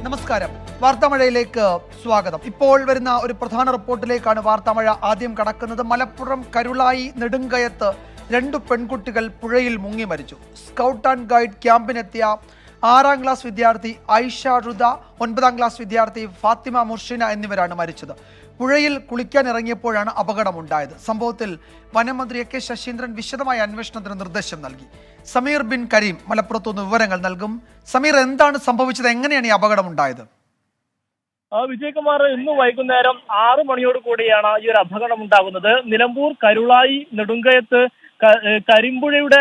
നമസ്കാരം. വാർത്താമഴയിലേക്ക് സ്വാഗതം. ഇപ്പോൾ വരുന്ന ഒരു പ്രധാന റിപ്പോർട്ടിലേക്കാണ് വാർത്താമഴ ആദ്യം കടക്കുന്നത്. മലപ്പുറം കരുളായി നെടുങ്കയത്ത് 2 പെൺകുട്ടികൾ പുഴയിൽ മുങ്ങി മരിച്ചു. സ്കൗട്ട് ആൻഡ് ഗൈഡ് ക്യാമ്പിനെത്തിയ 6ാം ക്ലാസ് വിദ്യാർത്ഥി ഐഷ റുദ, 9ാം ക്ലാസ് വിദ്യാർത്ഥി ഫാത്തിമ മുർഷിന എന്നിവരാണ് മരിച്ചത്. പുഴയിൽ കുളിക്കാൻ ഇറങ്ങിയപ്പോഴാണ് അപകടമുണ്ടായത്. സംഭവത്തിൽ വനമന്ത്രി എ കെ ശശീന്ദ്രൻ വിശദമായ അന്വേഷണത്തിന് നിർദ്ദേശം നൽകി. സമീർ ബിൻ കരീം മലപ്പുറത്തുനിന്ന് വിവരങ്ങൾ നൽകും. സമീർ, എന്താണ് സംഭവിച്ചത്? എങ്ങനെയാണ് ഈ അപകടമുണ്ടായത്? വിജയകുമാർ, ഇന്ന് വൈകുന്നേരം 6 മണിയോട് കൂടിയാണ് ഈ ഒരു അപകടം ഉണ്ടാകുന്നത്. നിലമ്പൂർ കരുളായി നെടുങ്കയത്ത് കരിമ്പുഴയുടെ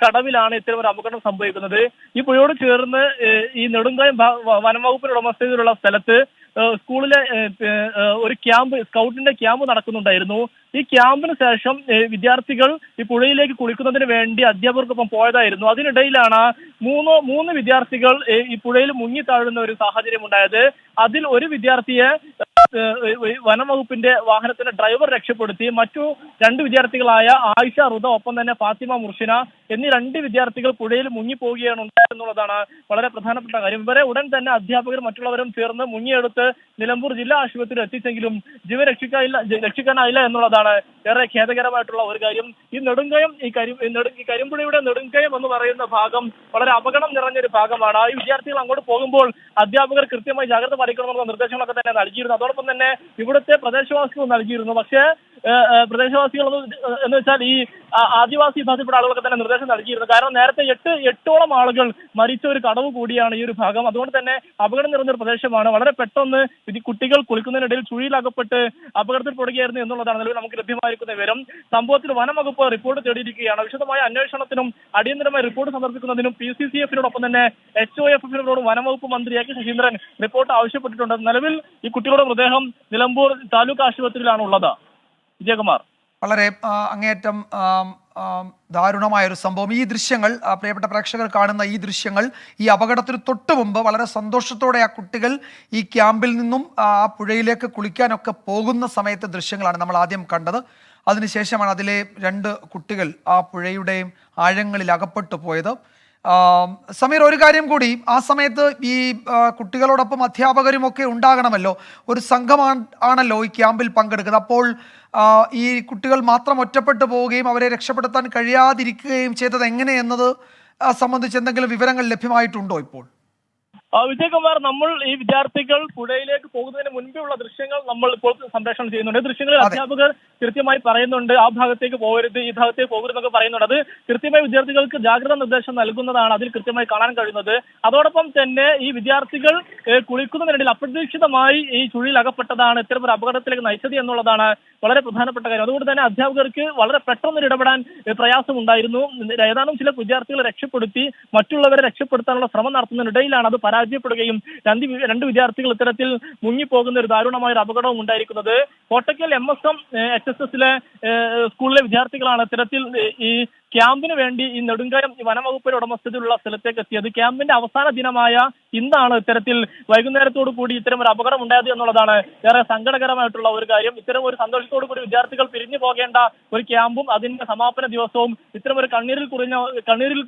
കടവിലാണ് ഇത്തരം ഒരു അപകടം സംഭവിക്കുന്നത്. ഈ പുഴയോട് ചേർന്ന് ഈ നെടുങ്കയം വനംവകുപ്പിന്റെ ഉടമസ്ഥതയിലുള്ള സ്ഥലത്ത് സ്കൂളിലെ ഒരു ക്യാമ്പ്, സ്കൗട്ടിന്റെ ക്യാമ്പ് നടക്കുന്നുണ്ടായിരുന്നു. ഈ ക്യാമ്പിന് ശേഷം വിദ്യാർത്ഥികൾ ഈ പുഴയിലേക്ക് കുളിക്കുന്നതിന് വേണ്ടി അധ്യാപകർക്കൊപ്പം പോയതായിരുന്നു. അതിനിടയിലാണ് മൂന്ന് വിദ്യാർത്ഥികൾ ഈ പുഴയിൽ മുങ്ങി താഴുന്ന ഒരു സാഹചര്യം ഉണ്ടായത്. അതിൽ ഒരു വിദ്യാർത്ഥിയെ വനംവകുപ്പിന്റെ വാഹനത്തിന്റെ ഡ്രൈവർ രക്ഷപ്പെടുത്തി. മറ്റു 2 വിദ്യാർത്ഥികളായ ആയിഷ റുദ, ഒപ്പം തന്നെ ഫാത്തിമ മുർഷിന എന്നീ 2 വിദ്യാർത്ഥികൾ പുഴയിൽ മുങ്ങിപ്പോവുകയാണ് ഉണ്ടായെന്നുള്ളതാണ് വളരെ പ്രധാനപ്പെട്ട കാര്യം. ഇവരെ ഉടൻ തന്നെ അധ്യാപകരും മറ്റുള്ളവരും ചേർന്ന് മുങ്ങിയെടുത്ത് നിലമ്പൂർ ജില്ലാ ആശുപത്രിയിൽ എത്തിച്ചെങ്കിലും ജീവൻ രക്ഷിക്കാനായില്ല എന്നുള്ളതാണ് ഏറെ ഖേദകരമായിട്ടുള്ള ഒരു കാര്യം. ഈ നെടുങ്കയം, ഈ കരിമ്പുഴയുടെ നെടുങ്കയം എന്ന് പറയുന്ന ഭാഗം വളരെ അപകടം നിറഞ്ഞൊരു ഭാഗമാണ്. ഈ വിദ്യാർത്ഥികൾ അങ്ങോട്ട് പോകുമ്പോൾ അധ്യാപകർ കൃത്യമായി ജാഗ്രത പാലിക്കണമെന്നുള്ള നിർദ്ദേശങ്ങളൊക്കെ തന്നെ നൽകിയിരുന്നു. അതോടൊപ്പം തന്നെ ഇവിടുത്തെ പ്രദേശവാസികൾ നൽകിയിരുന്നു. പക്ഷേ പ്രദേശവാസികൾ എന്ന് വെച്ചാൽ ഈ ആദിവാസി വിഭാഗത്തിൽപ്പെട്ട ആളുകളൊക്കെ തന്നെ നിർദ്ദേശം നൽകിയിരുന്നു. കാരണം നേരത്തെ 8ഓളം ആളുകൾ മരിച്ച ഒരു കടവ് കൂടിയാണ് ഈ ഒരു ഭാഗം. അതുകൊണ്ട് തന്നെ അപകടം നിറഞ്ഞൊരു പ്രദേശമാണ്. വളരെ പെട്ടെന്ന് കുട്ടികൾ കുളിക്കുന്നതിനിടയിൽ ചുഴിയിലകപ്പെട്ട് അപകടത്തിൽപ്പെടുകയായിരുന്നു എന്നുള്ളതാണ് നിലവിൽ നമുക്ക് ലഭ്യമായിരിക്കുന്ന വിവരം. സംഭവത്തിൽ വനംവകുപ്പ് റിപ്പോർട്ട് തേടിയിരിക്കുകയാണ്. വിശദമായ അന്വേഷണത്തിനും അടിയന്തരമായി റിപ്പോർട്ട് സമർപ്പിക്കുന്നതിനും PCCF-നോടൊപ്പം തന്നെ HOF-നോടും വനംവകുപ്പ് മന്ത്രി എ കെ ശശീന്ദ്രൻ റിപ്പോർട്ട് ആവശ്യപ്പെട്ടിട്ടുണ്ട്. നിലവിൽ ഈ കുട്ടികളുടെ മൃതദേഹം നിലമ്പൂർ താലൂക്ക് ആശുപത്രിയിലാണ് ഉള്ളത്. വിജയകുമാർ, വളരെ അങ്ങേയറ്റം ദാരുണമായൊരു സംഭവം. ഈ ദൃശ്യങ്ങൾ, പ്രിയപ്പെട്ട പ്രേക്ഷകർ കാണുന്ന ഈ ദൃശ്യങ്ങൾ, ഈ അപകടത്തിന് തൊട്ട് മുമ്പ് വളരെ സന്തോഷത്തോടെ ആ കുട്ടികൾ ഈ ക്യാമ്പിൽ നിന്നും ആ പുഴയിലേക്ക് കുളിക്കാനൊക്കെ പോകുന്ന സമയത്തെ ദൃശ്യങ്ങളാണ് നമ്മൾ ആദ്യം കണ്ടത്. അതിനുശേഷമാണ് അതിലെ 2 കുട്ടികൾ ആ പുഴയുടെയും ആഴങ്ങളിൽ അകപ്പെട്ടു പോയത്. സമീർ, ഒരു കാര്യം കൂടി, ആ സമയത്ത് ഈ കുട്ടികളോടൊപ്പം അധ്യാപകരുമൊക്കെ ഉണ്ടാകണമല്ലോ. ഒരു സംഘമാണല്ലോ ഈ ക്യാമ്പിൽ പങ്കെടുക്കുന്നത്. അപ്പോൾ ഈ കുട്ടികൾ മാത്രം ഒറ്റപ്പെട്ടു പോവുകയും അവരെ രക്ഷപ്പെടുത്താൻ കഴിയാതിരിക്കുകയും ചെയ്തത് എങ്ങനെയെന്നത് സംബന്ധിച്ച് എന്തെങ്കിലും വിവരങ്ങൾ ലഭ്യമായിട്ടുണ്ടോ ഇപ്പോൾ? വിജയകുമാർ, നമ്മൾ ഈ വിദ്യാർത്ഥികൾ പുഴയിലേക്ക് പോകുന്നതിന് മുൻപുള്ള ദൃശ്യങ്ങൾ നമ്മൾ ഇപ്പോൾ സംപ്രേഷണം ചെയ്യുന്നുണ്ട്. ദൃശ്യങ്ങളിൽ അധ്യാപകർ കൃത്യമായി പറയുന്നുണ്ട്, ആ ഭാഗത്തേക്ക് പോകരുത്, ഈ ഭാഗത്തേക്ക് പോകരുതെന്നൊക്കെ പറയുന്നുണ്ട്. അത് കൃത്യമായി വിദ്യാർത്ഥികൾക്ക് ജാഗ്രതാ നിർദ്ദേശം നൽകുന്നതാണ് അതിൽ കൃത്യമായി കാണാൻ കഴിയുന്നത്. അതോടൊപ്പം തന്നെ ഈ വിദ്യാർത്ഥികൾ കുളിക്കുന്നതിനിടയിൽ അപ്രതീക്ഷിതമായി ഈ ചുഴിയിൽ അകപ്പെട്ടതാണ് ഇത്തരം ഒരു അപകടത്തിലേക്ക് നയിച്ചത് എന്നുള്ളതാണ് വളരെ പ്രധാനപ്പെട്ട കാര്യം. അതുകൊണ്ട് തന്നെ അധ്യാപകർക്ക് വളരെ പെട്ടെന്ന് ഇടപെടാൻ പ്രയാസമുണ്ടായിരുന്നു. ഏതാനും ചില വിദ്യാർത്ഥികളെ രക്ഷപ്പെടുത്തി മറ്റുള്ളവരെ രക്ഷപ്പെടുത്താനുള്ള ശ്രമം നടത്തുന്നതിനിടയിലാണ് അത് പരാജയപ്പെടുകയും 2 വിദ്യാർത്ഥികൾ ഇത്തരത്തിൽ മുങ്ങിപ്പോകുന്ന ഒരു ദാരുണമായ ഒരു അപകടവും ഉണ്ടായിരിക്കുന്നത്. കോട്ടക്കൽ MSM HSS-ലെ സ്കൂളിലെ വിദ്യാർത്ഥികളാണ് ഇത്തരത്തിൽ ഈ ക്യാമ്പിന് വേണ്ടി ഈ നെടുങ്കയം വനംവകുപ്പിന്റെ ഉടമസ്ഥതയിലുള്ള സ്ഥലത്തേക്ക് എത്തിയത്. ക്യാമ്പിന്റെ അവസാന ദിനമായ ഇന്നാണ് ഇത്തരത്തിൽ വൈകുന്നേരത്തോടു കൂടി ഇത്തരം ഒരു അപകടം ഉണ്ടായത് എന്നുള്ളതാണ് ഏറെ സങ്കടകരമായിട്ടുള്ള ഒരു കാര്യം. ഇത്തരം ഒരു സന്തോഷത്തോടു കൂടി വിദ്യാർത്ഥികൾ പിരിഞ്ഞു പോകേണ്ട ഒരു ക്യാമ്പും അതിന്റെ സമാപന ദിവസവും ഇത്തരം ഒരു കണ്ണീരിൽ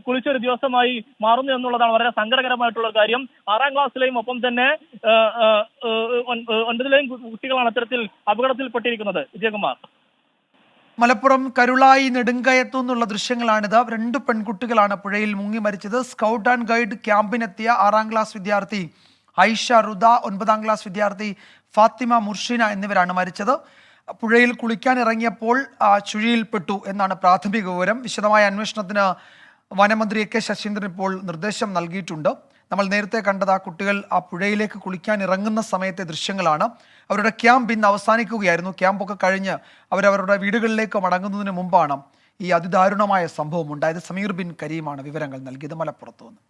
കുളിച്ച ഒരു ദിവസമായി മാറുന്നു എന്നുള്ളതാണ് വളരെ സങ്കടകരമായിട്ടുള്ള കാര്യം. 6ാം ക്ലാസ്സിലെയും ഒപ്പം തന്നെ 9ലെയും കുട്ടികളാണ് ഇത്തരത്തിൽ അപകടത്തിൽപ്പെട്ടിരിക്കുന്നത്. വിജയകുമാർ, മലപ്പുറം കരുളായി നെടുങ്കയത്തു നിന്നുള്ള ദൃശ്യങ്ങളാണിത്. 2 പെൺകുട്ടികളാണ് പുഴയിൽ മുങ്ങി മരിച്ചത്. സ്കൗട്ട് ആൻഡ് ഗൈഡ് ക്യാമ്പിനെത്തിയ 6ാം ക്ലാസ് വിദ്യാർത്ഥി ഐഷ റുദ, 9ാം ക്ലാസ് വിദ്യാർത്ഥി ഫാത്തിമ മുർഷിന എന്നിവരാണ് മരിച്ചത്. പുഴയിൽ കുളിക്കാൻ ഇറങ്ങിയപ്പോൾ ചുഴിയിൽപ്പെട്ടു എന്നാണ് പ്രാഥമിക വിവരം. വിശദമായ അന്വേഷണത്തിന് വനമന്ത്രി എ കെ ശശീന്ദ്രൻ ഇപ്പോൾ നിർദ്ദേശം നൽകിയിട്ടുണ്ട്. നമ്മൾ നേരത്തെ കണ്ടത് ആ കുട്ടികൾ ആ പുഴയിലേക്ക് കുളിക്കാൻ ഇറങ്ങുന്ന സമയത്തെ ദൃശ്യങ്ങളാണ്. അവരുടെ ക്യാമ്പ് ഇന്ന് അവസാനിക്കുകയായിരുന്നു. ക്യാമ്പൊക്കെ കഴിഞ്ഞ് അവരവരുടെ വീടുകളിലേക്ക് മടങ്ങുന്നതിന് മുമ്പാണ് ഈ അതിദാരുണമായ സംഭവം ഉണ്ടായത്. സമീർ ബിൻ കരീമാണ് വിവരങ്ങൾ നൽകിയത് മലപ്പുറത്തു നിന്ന്.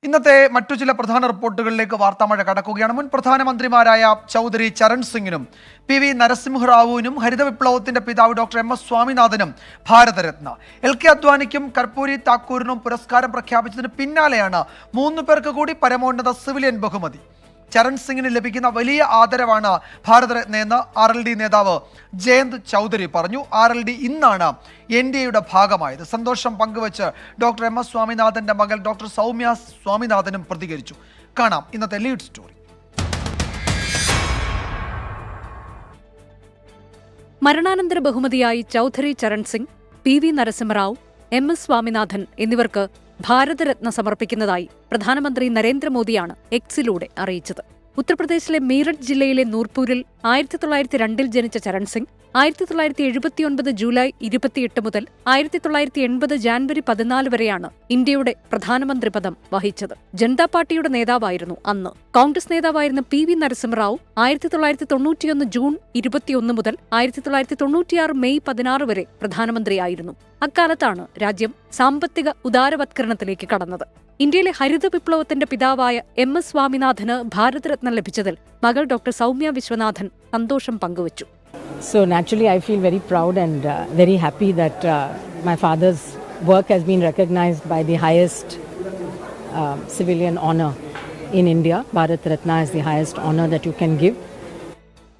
ഇന്നത്തെ മറ്റു ചില പ്രധാന റിപ്പോർട്ടുകളിലേക്ക് വാർത്താമഴ കടക്കുകയാണ്. മുൻ പ്രധാനമന്ത്രിമാരായ ചൗധരി ചരൺ സിംഗിനും PV നരസിംഹറാവുവിനും ഹരിത വിപ്ലവത്തിന്റെ പിതാവ് ഡോക്ടർ MS സ്വാമിനാഥനും ഭാരതരത്ന, LK അദ്വാനിക്കും കർപ്പൂരി താക്കൂറിനും പുരസ്കാരം പ്രഖ്യാപിച്ചതിന് പിന്നാലെയാണ് 3 പേർക്ക് കൂടി പരമോന്നത സിവിലിയൻ ബഹുമതി. ചരൺ സിംഗിന് ലഭിക്കുന്ന വലിയ ആദരവാണ് ഭാരതരത്നയെന്ന് RLD നേതാവ് ജയന്ത് ചൗധരി പറഞ്ഞു. RLD ഇന്നാണ് NDAയുടെ ഭാഗമായത്. സന്തോഷം പങ്കുവച്ച് ഡോക്ടർ MS സ്വാമിനാഥന്റെ മകൾ ഡോക്ടർ സൗമ്യ സ്വാമിനാഥനും പ്രതികരിച്ചു. കാണാം ഇന്നത്തെ ലീഡ് സ്റ്റോറി. മരണാനന്തര ബഹുമതിയായി ചൗധരി ചരൺ സിംഗ്, PV നരസിംഹറാവു, MS സ്വാമിനാഥൻ എന്നിവർക്ക് ഭാരതരത്ന സമർപ്പിക്കുന്നതായി പ്രധാനമന്ത്രി നരേന്ദ്രമോദിയാണ് എക്സിലൂടെ അറിയിച്ചത്. ഉത്തർപ്രദേശിലെ മീററ്റ് ജില്ലയിലെ നൂർപൂരിൽ 1902 ജനിച്ച ചരൺ സിംഗ് 1979 ജൂലൈ 28 മുതൽ 1980 ജാനുവരി 14 വരെയാണ് ഇന്ത്യയുടെ പ്രധാനമന്ത്രി പദം വഹിച്ചത്. ജനതാ പാർട്ടിയുടെ നേതാവായിരുന്നു അന്ന്. കോൺഗ്രസ് നേതാവായിരുന്ന PV നരസിംഹറാവു 1991 ജൂൺ 21 മുതൽ 1996 മെയ് 16 വരെ പ്രധാനമന്ത്രിയായിരുന്നു. അക്കാലത്താണ് രാജ്യം സാമ്പത്തിക ഉദാരവത്കരണത്തിലേക്ക് കടന്നത്. ഇന്ത്യയിലെ ഹരിത വിപ്ലവത്തിന്റെ പിതാവായ MS സ്വാമിനാഥന് ഭാരതരത്ന ലഭിച്ചതിൽ മകൾ ഡോക്ടർ സൗമ്യ വിശ്വനാഥൻ സന്തോഷം പങ്കുവച്ചു. So naturally I feel very proud and very happy that my father's work has been recognized by the highest civilian honor in India. Bharat Ratna is the highest honor that you can give.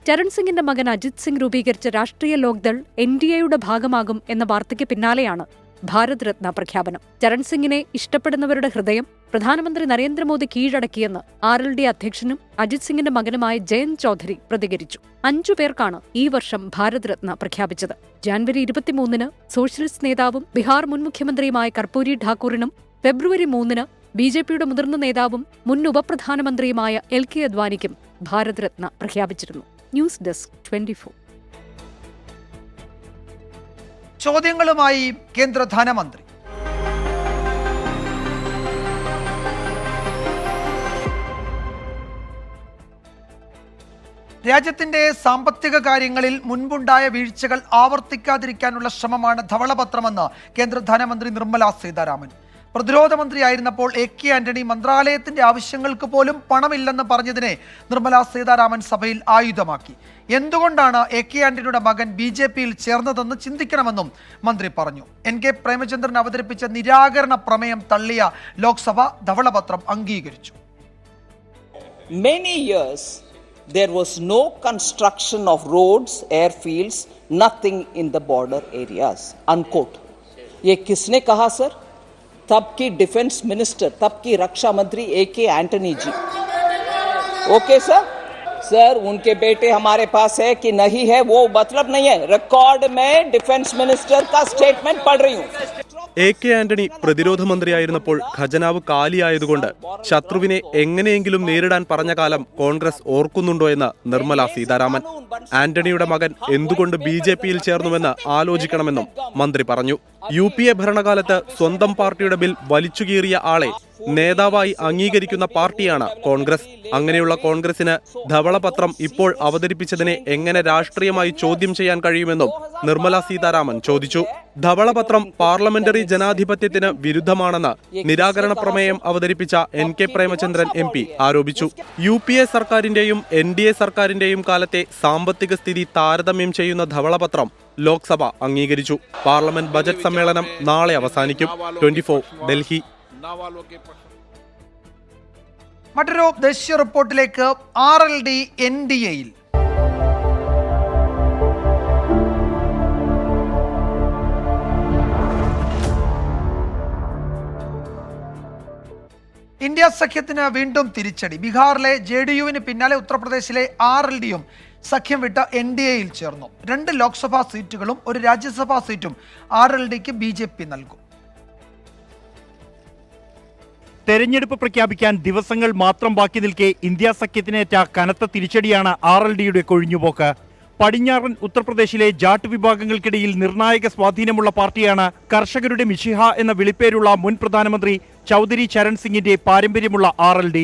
Charan സിംഗിന്റെ മകൻ അജിത് സിംഗ് രൂപീകരിച്ച രാഷ്ട്രീയ ലോക്ദൾ NDAയുടെ ഭാഗമാകും എന്ന വാർത്തയ്ക്ക് പിന്നാലെയാണ് ഭാരത് രത്ന പ്രഖ്യാപനം. ചരൺ സിംഗിനെ ഇഷ്ടപ്പെടുന്നവരുടെ ഹൃദയം പ്രധാനമന്ത്രി നരേന്ദ്രമോദി കീഴടക്കിയെന്ന് RLD അധ്യക്ഷനും അജിത് സിംഗിന്റെ മകനുമായ ജയന്ത് ചൗധരി പ്രതികരിച്ചു. 5 പേർക്കാണ് ഈ വർഷം ഭാരത് രത്ന പ്രഖ്യാപിച്ചത്. ജാനുവരി 23 സോഷ്യലിസ്റ്റ് നേതാവും ബീഹാർ മുൻ മുഖ്യമന്ത്രിയുമായ കർപ്പൂരി ഠാക്കൂറിനും ഫെബ്രുവരി 3 BJPയുടെ മുതിർന്ന നേതാവും മുൻ ഉപപ്രധാനമന്ത്രിയുമായ LK അദ്വാനിക്കും ഭാരത് രത്ന പ്രഖ്യാപിച്ചിരുന്നു. News desk 24. ചോദ്യങ്ങളുമായി കേന്ദ്ര ധനമന്ത്രി. രാജ്യത്തിന്റെ സാമ്പത്തിക കാര്യങ്ങളിൽ മുൻപുണ്ടായ വീഴ്ചകൾ ആവർത്തിക്കാതിരിക്കാനുള്ള ശ്രമമാണ് ധവളപത്രമെന്ന് കേന്ദ്ര ധനമന്ത്രി നിർമ്മല സീതാരാമൻ. പ്രതിരോധ മന്ത്രിയായിരുന്നപ്പോൾ AK ആന്റണി മന്ത്രാലയത്തിന്റെ ആവശ്യങ്ങൾക്ക് പോലും പണമില്ലെന്ന് പറഞ്ഞതിനെ നിർമ്മല സീതാരാമൻ സഭയിൽ ആയുധമാക്കി. എന്തുകൊണ്ടാണ് AK ആന്റണിയുടെ മകൻ BJPയിൽ ചേർന്നതെന്ന് ചിന്തിക്കണമെന്നും മന്ത്രി പറഞ്ഞു. NK പ്രേമചന്ദ്രൻ അവതരിപ്പിച്ച നിരാകരണ പ്രമേയം തള്ളിയ ലോക്സഭ ധവളപത്രം അംഗീകരിച്ചു. Many years there was no construction of roads, airfields, nothing in the border areas. Unquote. ये किसने कहा सर? तब की डिफेंस मिनिस्टर, तब की रक्षा मंत्री AK एंटनी जी. ओके सर उनके बेटे हमारे पास है कि नहीं है वो मतलब नहीं है. रिकॉर्ड में डिफेंस मिनिस्टर का स्टेटमेंट पढ़ रही हूँ. AK ആന്റണി പ്രതിരോധ മന്ത്രിയായിരുന്നപ്പോൾ ഖജനാവ് കാലിയായതുകൊണ്ട് ശത്രുവിനെ എങ്ങനെയെങ്കിലും നേരിടാൻ പറഞ്ഞ കാലം കോൺഗ്രസ് ഓർക്കുന്നുണ്ടോ എന്ന് നിർമ്മല സീതാരാമൻ. ആന്റണിയുടെ മകൻ എന്തുകൊണ്ട് BJPയിൽ ചേർന്നുവെന്ന് ആലോചിക്കണമെന്നും മന്ത്രി പറഞ്ഞു. UPA ഭരണകാലത്ത് സ്വന്തം പാർട്ടിയുടെ ബിൽ വലിച്ചുകീറിയ ആളെ നേതാവായി അംഗീകരിക്കുന്ന പാർട്ടിയാണ് കോൺഗ്രസ്. അങ്ങനെയുള്ള കോൺഗ്രസിന് ധവളപത്രം ഇപ്പോൾ അവതരിപ്പിച്ചതിനെ എങ്ങനെ രാഷ്ട്രീയമായി ചോദ്യം ചെയ്യാൻ കഴിയുമെന്നും നിർമ്മല സീതാരാമൻ ചോദിച്ചു. ധവളപത്രം പാർലമെന്ററി ജനാധിപത്യത്തിന് വിരുദ്ധമാണെന്ന് നിരാകരണ പ്രമേയം അവതരിപ്പിച്ച NK പ്രേമചന്ദ്രൻ MP ആരോപിച്ചു. UPA സർക്കാരിന്റെയും NDA സർക്കാരിന്റെയും കാലത്തെ സാമ്പത്തിക സ്ഥിതി താരതമ്യം ചെയ്യുന്ന ധവളപത്രം ലോക്സഭ അംഗീകരിച്ചു. പാർലമെന്റ് ബജറ്റ് സമ്മേളനം നാളെ അവസാനിക്കും. 24 ഡൽഹി. മറ്റൊരു ദേശീയ റിപ്പോർട്ടിലേക്ക്. RLD NDAയിൽ ഇന്ത്യ സഖ്യത്തിന് വീണ്ടും തിരിച്ചടി. ബീഹാറിലെ JDUവിന് പിന്നാലെ ഉത്തർപ്രദേശിലെ RLDയും സഖ്യം വിട്ട NDAയിൽ ചേർന്നു. 2 ലോക്സഭാ സീറ്റുകളും 1 രാജ്യസഭാ സീറ്റും RLDക്ക് BJP നൽകും. തെരഞ്ഞെടുപ്പ് പ്രഖ്യാപിക്കാൻ ദിവസങ്ങൾ മാത്രം ബാക്കി നിൽക്കെ ഇന്ത്യ സഖ്യത്തിനേറ്റ കനത്ത തിരിച്ചടിയാണ് RLDയുടെ കൊഴിഞ്ഞുപോക്ക്. പടിഞ്ഞാറൻ ഉത്തർപ്രദേശിലെ ജാട്ട് വിഭാഗങ്ങൾക്കിടയിൽ നിർണായക സ്വാധീനമുള്ള പാർട്ടിയാണ് കർഷകരുടെ മിഷിഹ എന്ന വിളിപ്പേരുള്ള മുൻ പ്രധാനമന്ത്രി ചൗധരി ചരൺ സിംഗിന്റെ പാരമ്പര്യമുള്ള RLD.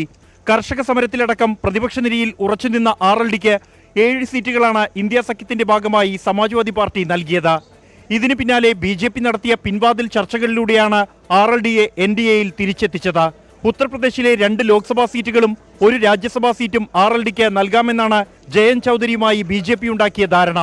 കർഷക സമരത്തിലടക്കം പ്രതിപക്ഷ നിരയിൽ ഉറച്ചുനിന്ന RLDക്ക് 7 സീറ്റുകളാണ് ഇന്ത്യ സഖ്യത്തിന്റെ ഭാഗമായി സമാജ്വാദി പാർട്ടി നൽകിയത്. ഇതിന് പിന്നാലെ BJP നടത്തിയ പിൻവാതിൽ ചർച്ചകളിലൂടെയാണ് RLDയെ NDAയിൽ തിരിച്ചെത്തിച്ചത്. ഉത്തർപ്രദേശിലെ 2 ലോക്സഭാ സീറ്റുകളും 1 രാജ്യസഭാ സീറ്റും RLDക്ക് നൽകാമെന്നാണ് ജയന്ത് ചൗധരിയുമായി BJP ഉണ്ടാക്കിയ ധാരണ.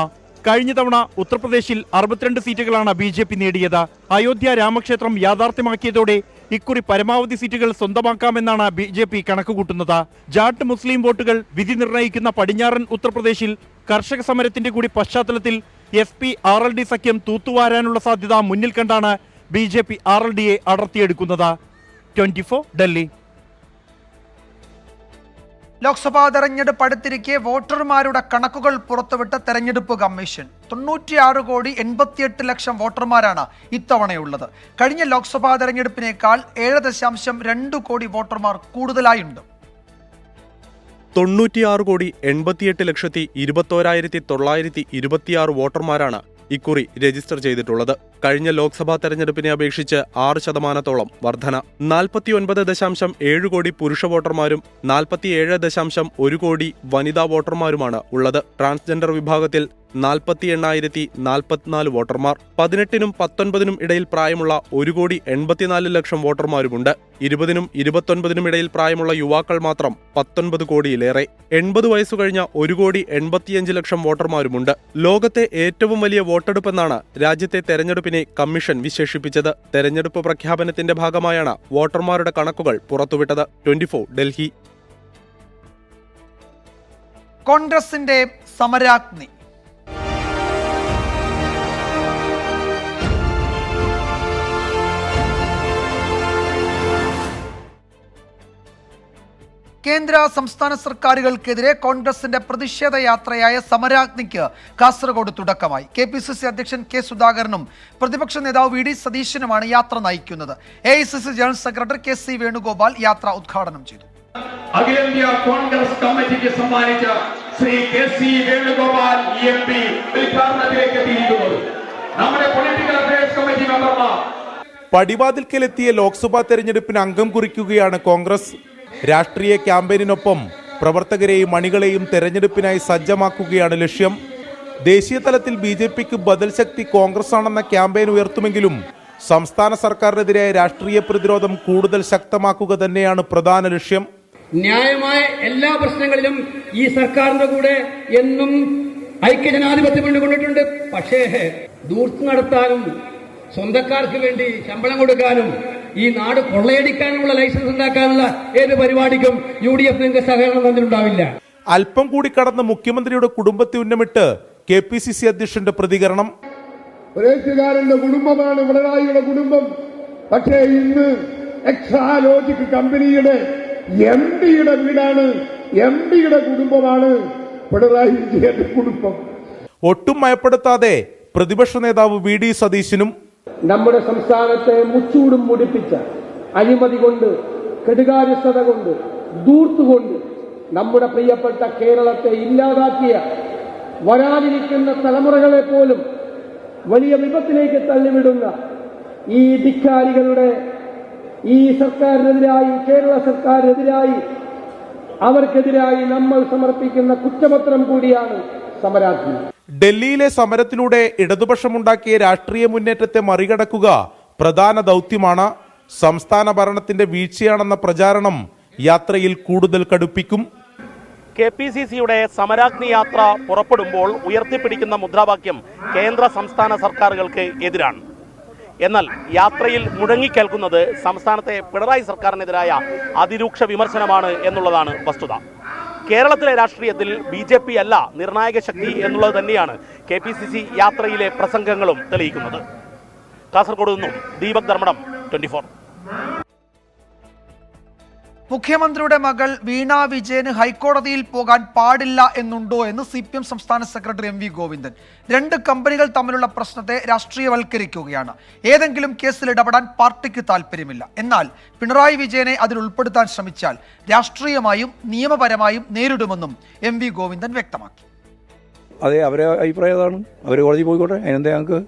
കഴിഞ്ഞ തവണ ഉത്തർപ്രദേശിൽ 62 സീറ്റുകളാണ് BJP നേടിയത്. അയോധ്യ രാമക്ഷേത്രം യാഥാർത്ഥ്യമാക്കിയതോടെ ഇക്കുറി പരമാവധി സീറ്റുകൾ സ്വന്തമാക്കാമെന്നാണ് BJP കണക്കുകൂട്ടുന്നത്. ജാട്ട് മുസ്ലിം വോട്ടുകൾ വിധി നിർണ്ണയിക്കുന്ന പടിഞ്ഞാറൻ ഉത്തർപ്രദേശിൽ കർഷക സമരത്തിന്റെ കൂടി പശ്ചാത്തലത്തിൽ SP-RLD സഖ്യം തൂത്തുവാരാനുള്ള സാധ്യത മുന്നിൽ കണ്ടാണ് BJP RLDയെ അടർത്തിയെടുക്കുന്നത്. 24 ഡൽഹി. ലോക്സഭാ തെരഞ്ഞെടുപ്പ് അടുത്തിരിക്കെ വോട്ടർമാരുടെ കണക്കുകൾ പുറത്തുവിട്ട തെരഞ്ഞെടുപ്പ് കമ്മീഷൻ 96,88,00,000 വോട്ടർമാരാണ് ഇത്തവണയുള്ളത്. കഴിഞ്ഞ ലോക്സഭാ തെരഞ്ഞെടുപ്പിനേക്കാൾ 7.2 കോടി വോട്ടർമാർ കൂടുതലായുണ്ട്. 96,88,21,926 വോട്ടർമാരാണ് ഇക്കുറി രജിസ്റ്റർ ചെയ്തിട്ടുള്ളത്. കഴിഞ്ഞ ലോക്സഭാ തെരഞ്ഞെടുപ്പിനെ അപേക്ഷിച്ച് 6% വർധന. 49.7 കോടി പുരുഷ വോട്ടർമാരും 47.1 കോടി വനിതാ വോട്ടർമാരുമാണ് ഉള്ളത്. ട്രാൻസ്ജെൻഡർ വിഭാഗത്തിൽ 40,844 വോട്ടർമാർ. 18നും 19നും ഇടയിൽ പ്രായമുള്ള 1,84,00,000 വോട്ടർമാരുമുണ്ട്. 20നും 29നും ഇടയിൽ പ്രായമുള്ള യുവാക്കൾ മാത്രം 19 കോടിയിലേറെ. 80 വയസ്സു കഴിഞ്ഞ 1,85,00,000 വോട്ടർമാരുമുണ്ട്. ലോകത്തെ ഏറ്റവും വലിയ വോട്ടെടുപ്പെന്നാണ് രാജ്യത്തെ തെരഞ്ഞെടുപ്പിനെ കമ്മീഷൻ വിശേഷിപ്പിച്ചത്. തെരഞ്ഞെടുപ്പ് പ്രഖ്യാപനത്തിന്റെ ഭാഗമായാണ് വോട്ടർമാരുടെ കണക്കുകൾ പുറത്തുവിട്ടത്. 24 ഡൽഹി. കോൺഗ്രസിന്റെ സമരാഗ്നി. കേന്ദ്ര സംസ്ഥാന സർക്കാരുകൾക്കെതിരെ കോൺഗ്രസിന്റെ പ്രതിഷേധ യാത്രയായ സമരാഗ്നിക്ക് കാസർഗോഡ് തുടക്കമായി. KPCC അധ്യക്ഷൻ K സുധാകരനും പ്രതിപക്ഷ നേതാവ് VD സതീശനുമാണ് യാത്ര നയിക്കുന്നത്. AICC general secretary KC Venugopal യാത്ര ഉദ്ഘാടനം ചെയ്തു. അഖിലേന്ത്യാ കോൺഗ്രസ് കമ്മിറ്റിക്ക് സമ്മാനിച്ച ശ്രീ KC വേണുഗോപാൽ MP ഉദ്ഘാടനത്തിലേക്ക് എത്തിയിരിക്കുന്നത്. നമ്മുടെ പൊളിറ്റിക്കൽ അഫയേഴ്സ് കമ്മിറ്റി മെമ്പർമാർ പടിവാതിൽക്കലെത്തിയ ലോക്സഭാ തെരഞ്ഞെടുപ്പിന് അംഗം കുറിക്കുകയാണ് കോൺഗ്രസ്. രാഷ്ട്രീയ ക്യാമ്പയിനൊപ്പം പ്രവർത്തകരെയും അണികളെയും തെരഞ്ഞെടുപ്പിനായി സജ്ജമാക്കുകയാണ് ലക്ഷ്യം. ദേശീയ തലത്തിൽ BJPക്ക് ബദൽ ശക്തി കോൺഗ്രസ് ആണെന്ന ക്യാമ്പയിൻ ഉയർത്തുമെങ്കിലും സംസ്ഥാന സർക്കാരിനെതിരായ രാഷ്ട്രീയ പ്രതിരോധം കൂടുതൽ ശക്തമാക്കുക തന്നെയാണ് പ്രധാന ലക്ഷ്യം. ന്യായമായ എല്ലാ പ്രശ്നങ്ങളിലും ഈ സർക്കാരിന്റെ കൂടെ എന്നും ഐക്യജനാധിപത്യം കൊണ്ടിട്ടുണ്ട്. പക്ഷേ ദൂർത്ത് നടത്താനും സ്വന്തക്കാർക്ക് വേണ്ടി ശമ്പളം കൊടുക്കാനും ഈ നാട് കൊള്ളയടിക്കാനുള്ള ലൈസൻസ് ഉണ്ടാക്കാനുള്ള ഏത് പരിപാടിക്കും UDF സഹകരണം തന്നിട്ടുണ്ടാവില്ല. അല്പം കൂടി കടന്ന് മുഖ്യമന്ത്രിയുടെ കുടുംബത്തെ ഉന്നമിട്ട് KPCC അധ്യക്ഷന്റെ പ്രതികരണം. സുരേഷുകാരന്റെ കുടുംബമാണ് പിണറായിയുടെ കുടുംബം. പക്ഷേ ഇന്ന് എക്സാലോജിക് കമ്പനിയുടെ MDയുടെ വീടാണ്, MDയുടെ കുടുംബമാണ് പിണറായി വിജയന്റെ കുടുംബം. ഒട്ടും ഭയപ്പെടുത്താതെ പ്രതിപക്ഷ നേതാവ് VD സതീശനും നമ്മുടെ സംസ്ഥാനത്തെ മുച്ചൂടും മുടിപ്പിച്ച അഴിമതി കൊണ്ട്, കെടുകാര്യസ്ഥത കൊണ്ട്, ദൂർത്തുകൊണ്ട് നമ്മുടെ പ്രിയപ്പെട്ട കേരളത്തെ ഇല്ലാതാക്കിയ വരാനിരിക്കുന്ന തലമുറകളെ പോലും വലിയ വിപത്തിലേക്ക് തള്ളിവിടുന്ന ഈ ധിക്കാരികളുടെ ഈ സർക്കാരിനെതിരായി, കേരള സർക്കാരിനെതിരായി, അവർക്കെതിരായി നമ്മൾ സമർപ്പിക്കുന്ന കുറ്റപത്രം കൂടിയാണ് സമരാഗ്നി. ഡൽഹിയിലെ സമരത്തിലൂടെ ഇടതുപക്ഷമുണ്ടാക്കിയ രാഷ്ട്രീയ മുന്നേറ്റത്തെ മറികടക്കുക പ്രധാന ദൗത്യമാണ്. സംസ്ഥാന ഭരണത്തിന്റെ വീഴ്ചയാണെന്ന പ്രചാരണം യാത്രയിൽ കൂടുതൽ കടുപ്പിക്കും. KPCCയുടെ സമരാഗ്നി യാത്ര പുറപ്പെടുമ്പോൾ ഉയർത്തിപ്പിടിക്കുന്ന മുദ്രാവാക്യം കേന്ദ്ര സംസ്ഥാന സർക്കാരുകൾക്ക് എതിരാണ്. എന്നാൽ യാത്രയിൽ മുഴങ്ങിക്കേൾക്കുന്നത് സംസ്ഥാനത്തെ പിണറായി സർക്കാരിനെതിരായ അതിരൂക്ഷ വിമർശനമാണ് എന്നുള്ളതാണ് വസ്തുത. കേരളത്തിലെ രാഷ്ട്രീയത്തിൽ BJP അല്ല നിർണായക ശക്തി എന്നുള്ളത് തന്നെയാണ് KPCC യാത്രയിലെ പ്രസംഗങ്ങളും തെളിയിക്കുന്നത്. കാസർഗോഡ് നിന്നും ദീപക് ധർമ്മടം, 24. മുഖ്യമന്ത്രിയുടെ മകൾ വീണ വിജയന് ഹൈക്കോടതിയിൽ പോകാൻ പാടില്ല എന്നുണ്ടോ എന്ന് CPM സംസ്ഥാന സെക്രട്ടറി MV ഗോവിന്ദൻ. 2 കമ്പനികൾ തമ്മിലുള്ള പ്രശ്നത്തെ രാഷ്ട്രീയവൽക്കരിക്കുകയാണ്. ഏതെങ്കിലും കേസിൽ ഇടപെടാൻ പാർട്ടിക്ക് താല്പര്യമില്ല. എന്നാൽ പിണറായി വിജയനെ അതിൽ ഉൾപ്പെടുത്താൻ ശ്രമിച്ചാൽ രാഷ്ട്രീയമായും നിയമപരമായും നേരിടുമെന്നും MV ഗോവിന്ദൻ വ്യക്തമാക്കി. അതെ, അവരെ അഭിപ്രായം അതാണ്. അവർ കോടതി പോയിക്കോട്ടെ, അതിനെന്താ ഞങ്ങൾക്ക്.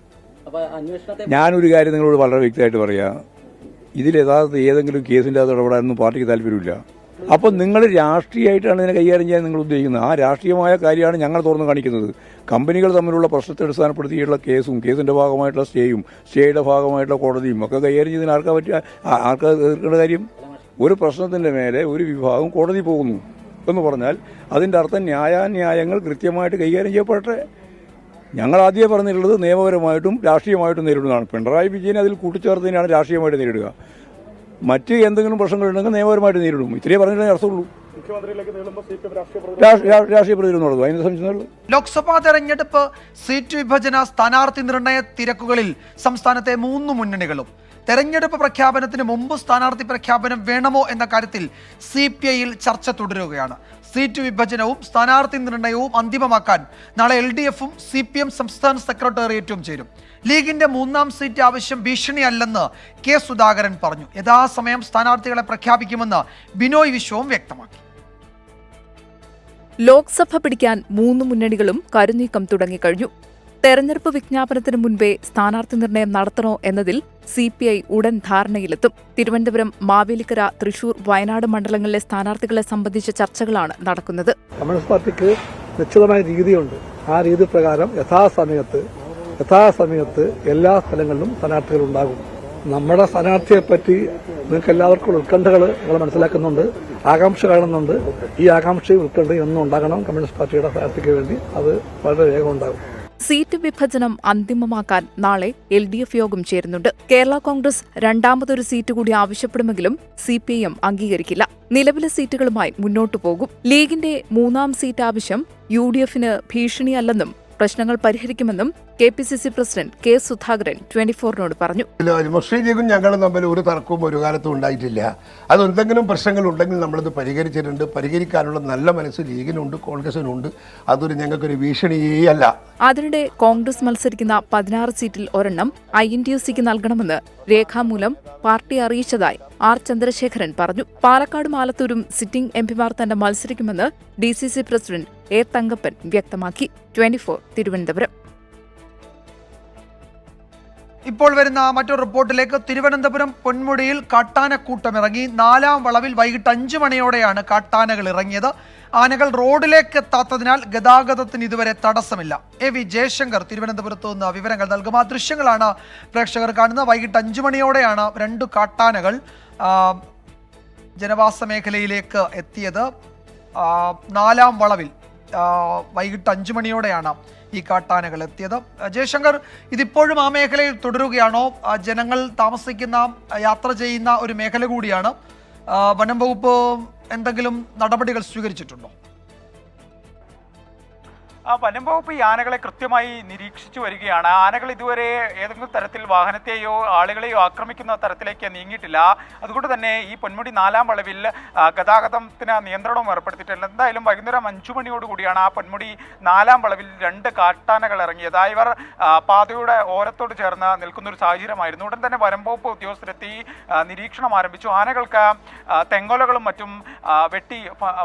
ഞാനൊരു കാര്യം നിങ്ങളോട് വളരെ വ്യക്തമായിട്ട് പറയാം. ഇതിൽ യഥാർത്ഥ ഏതെങ്കിലും കേസിൻ്റെ അത് ഇടപെടാനൊന്നും പാർട്ടിക്ക് താല്പര്യമില്ല. അപ്പം നിങ്ങൾ രാഷ്ട്രീയമായിട്ടാണ് ഇതിനെ കൈകാര്യം ചെയ്യാൻ നിങ്ങൾ ഉദ്ദേശിക്കുന്നത്. ആ രാഷ്ട്രീയമായ കാര്യമാണ് ഞങ്ങൾ തുറന്നു കാണിക്കുന്നത്. കമ്പനികൾ തമ്മിലുള്ള പ്രശ്നത്തെ അടിസ്ഥാനപ്പെടുത്തിയുള്ള കേസും കേസിൻ്റെ ഭാഗമായിട്ടുള്ള സ്റ്റേയുടെ ഭാഗമായിട്ടുള്ള കോടതിയും ഒക്കെ കൈകാര്യം ചെയ്തതിന് ആർക്കാ തീർക്കേണ്ട കാര്യം? ഒരു പ്രശ്നത്തിൻ്റെ മേലെ ഒരു വിഭാഗം കോടതി പോകുന്നു എന്ന് പറഞ്ഞാൽ അതിൻ്റെ അർത്ഥം ന്യായാന്യായങ്ങൾ കൃത്യമായിട്ട് കൈകാര്യം ചെയ്യപ്പെടട്ടെ. ഞങ്ങൾ ആദ്യമേ പറഞ്ഞിട്ടുള്ളത് നിയമപരമായിട്ടും രാഷ്ട്രീയമായിട്ടും നേരിടുന്നതാണ്. പിണറായി വിജയനെ അതിൽ കൂട്ടിച്ചേർത്തതിനാണ് രാഷ്ട്രീയമായിട്ട് നേരിടുക. മറ്റ് എന്തെങ്കിലും പ്രശ്നങ്ങളുണ്ടെങ്കിൽ നിയമപരമായിട്ട് നേരിടും. ഇത്രയേ പറഞ്ഞിട്ടേ അർത്ഥമുള്ളൂ. രാഷ്ട്രീയ പ്രതിരോധം നടത്തും. അതിനെ സംബന്ധിച്ചുള്ളൂ. ലോക്സഭാ തെരഞ്ഞെടുപ്പ് സീറ്റ് വിഭജന സ്ഥാനാർത്ഥി നിർണയ തിരക്കുകളിൽ സംസ്ഥാനത്തെ 3 മുന്നണികളും തെരഞ്ഞെടുപ്പ് പ്രഖ്യാപനത്തിന് മുമ്പ് സ്ഥാനാർത്ഥി പ്രഖ്യാപനം വേണമോ എന്ന കാര്യത്തിൽ CPIയിൽ ചർച്ച തുടരുകയാണ്. സീറ്റ് വിഭജനവും സ്ഥാനാർത്ഥി നിർണയവും അന്തിമമാക്കാൻ നാളെ LDFും CPM സംസ്ഥാന സെക്രട്ടേറിയറ്റും ചേരും. ലീഗിന്റെ 3ാം സീറ്റ് ആവശ്യം ഭീഷണിയല്ലെന്ന് കെ സുധാകരൻ പറഞ്ഞു. യഥാസമയം സ്ഥാനാർത്ഥികളെ പ്രഖ്യാപിക്കുമെന്ന് ബിനോയ് വിശ്വവും വ്യക്തമാക്കി. ലോക്സഭ പിടിക്കാൻ 3 മുന്നണികളും കരുനീക്കം തുടങ്ങിക്കഴിഞ്ഞു. തെരഞ്ഞെടുപ്പ് വിജ്ഞാപനത്തിന് മുൻപേ സ്ഥാനാർത്ഥി നിർണയം നടത്തണോ എന്നതിൽ CPI ഉടൻ ധാരണയിലെത്തും. തിരുവനന്തപുരം, മാവേലിക്കര, തൃശൂർ, വയനാട് മണ്ഡലങ്ങളിലെ സ്ഥാനാർത്ഥികളെ സംബന്ധിച്ച ചർച്ചകളാണ് നടക്കുന്നത്. കമ്മ്യൂണിസ്റ്റ് പാർട്ടിക്ക് നിശ്ചിതമായ രീതിയുണ്ട്. ആ രീതി പ്രകാരം യഥാസമയത്ത് എല്ലാ സ്ഥലങ്ങളിലും സ്ഥാനാർത്ഥികൾ ഉണ്ടാകും. നമ്മുടെ സ്ഥാനാർത്ഥിയെപ്പറ്റി നിങ്ങൾക്ക് എല്ലാവർക്കും ഉത്കണ്ഠകൾ നിങ്ങൾ മനസ്സിലാക്കുന്നുണ്ട്, ആകാംക്ഷ കാണുന്നുണ്ട്. ഈ ആകാംക്ഷയും ഉത്കണ്ഠയും ഒന്നും ഉണ്ടാകണം കമ്മ്യൂണിസ്റ്റ് പാർട്ടിയുടെ സ്ഥാനാർത്ഥിക്ക് വേണ്ടി. അത് വളരെ വേഗം ഉണ്ടാകും. സീറ്റ് വിഭജനം അന്തിമമാക്കാൻ നാളെ LDF യോഗം ചേരുന്നുണ്ട്. കേരള കോൺഗ്രസ് 2ാമതൊരു സീറ്റ് കൂടി ആവശ്യപ്പെടുമെങ്കിലും CPIM അംഗീകരിക്കില്ല. നിലവിലെ സീറ്റുകളുമായി മുന്നോട്ടു പോകും. ലീഗിന്റെ 3ാം സീറ്റ് ആവശ്യം UDFന് ഭീഷണിയല്ലെന്നും പ്രശ്നങ്ങൾ പരിഹരിക്കുമെന്നും KPCC പ്രസിഡന്റ് കെ സുധാകരൻ 24നോട് പറഞ്ഞു. മുസ്ലിം ലീഗും ഞങ്ങളും തമ്മിൽ ഒരു തർക്കവും ഒരു കാലത്തും ഉണ്ടായിട്ടില്ല. അതെന്തെങ്കിലും പ്രശ്നങ്ങൾ ഉണ്ടെങ്കിൽ നമ്മളത് പരിഹരിച്ചിട്ടുണ്ട്. പരിഹരിക്കാനുള്ള നല്ല മനസ്സ് ലീഗിനുണ്ട്, കോൺഗ്രസിനുണ്ട്. അതൊരു ഞങ്ങൾക്കൊരു ഭീഷണിയേ അല്ല. അതിനിടെ കോൺഗ്രസ് മത്സരിക്കുന്ന 16 സീറ്റിൽ ഒരെണ്ണം INTUCക്ക് നൽകണമെന്ന് രേഖാമൂലം പാർട്ടി അറിയിച്ചതായി R ചന്ദ്രശേഖരൻ പറഞ്ഞു. പാലക്കാടും ആലത്തൂരും സിറ്റിംഗ് MPമാർ തന്നെ മത്സരിക്കുമെന്ന് DCC പ്രസിഡന്റ് A തങ്കപ്പൻ വ്യക്തമാക്കി. 24 തിരുവനന്തപുരം. ഇപ്പോൾ വരുന്ന മറ്റൊരു റിപ്പോർട്ടിലേക്ക്. തിരുവനന്തപുരം പൊന്മുടിയിൽ കാട്ടാനക്കൂട്ടമിറങ്ങി. 4ാം വളവിൽ വൈകിട്ട് 5 മണിയോടെയാണ് കാട്ടാനകൾ ഇറങ്ങിയത്. ആനകൾ റോഡിലേക്ക് എത്താത്തതിനാൽ ഗതാഗതത്തിന് ഇതുവരെ തടസ്സമില്ല. AV ജയശങ്കർ തിരുവനന്തപുരത്ത് നിന്ന് വിവരങ്ങൾ നൽകും. ആ ദൃശ്യങ്ങളാണ് പ്രേക്ഷകർ കാണുന്നത്. വൈകിട്ട് 5 മണിയോടെയാണ് 2 കാട്ടാനകൾ ജനവാസ മേഖലയിലേക്ക് എത്തിയത്. 4ാം വളവിൽ വൈകിട്ട് 5 മണിയോടെയാണ് ഈ കാട്ടാനകൾ എത്തിയത്. ജയശങ്കർ, ഇതിപ്പോഴും ആ മേഖലയിൽ തുടരുകയാണോ? ജനങ്ങൾ താമസിക്കുന്ന, യാത്ര ചെയ്യുന്ന ഒരു മേഖല കൂടിയാണ്. വനം വകുപ്പ് എന്തെങ്കിലും നടപടികൾ സ്വീകരിച്ചിട്ടുണ്ടോ? വനം വകുപ്പ് ഈ ആനകളെ കൃത്യമായി നിരീക്ഷിച്ചു വരികയാണ്. ആനകൾ ഇതുവരെ ഏതെങ്കിലും തരത്തിൽ വാഹനത്തെയോ ആളുകളെയോ ആക്രമിക്കുന്ന തരത്തിലേക്ക് നീങ്ങിയിട്ടില്ല. അതുകൊണ്ട് തന്നെ ഈ പൊന്മുടി 4ാം വളവിൽ ഗതാഗതത്തിന് നിയന്ത്രണവും ഏർപ്പെടുത്തിയിട്ടില്ല. എന്തായാലും വൈകുന്നേരം 5 മണിയോടുകൂടിയാണ് ആ പൊന്മുടി 4ാം വളവിൽ 2 കാട്ടാനകൾ ഇറങ്ങിയത്. ഇവർ പാതയുടെ ഓരത്തോട് ചേർന്ന് നിൽക്കുന്നൊരു സാഹചര്യമായിരുന്നു. ഉടൻ തന്നെ വനം വകുപ്പ് ഉദ്യോഗസ്ഥരെത്തി നിരീക്ഷണം ആരംഭിച്ചു. ആനകൾക്ക് തെങ്ങോലകളും മറ്റും വെട്ടി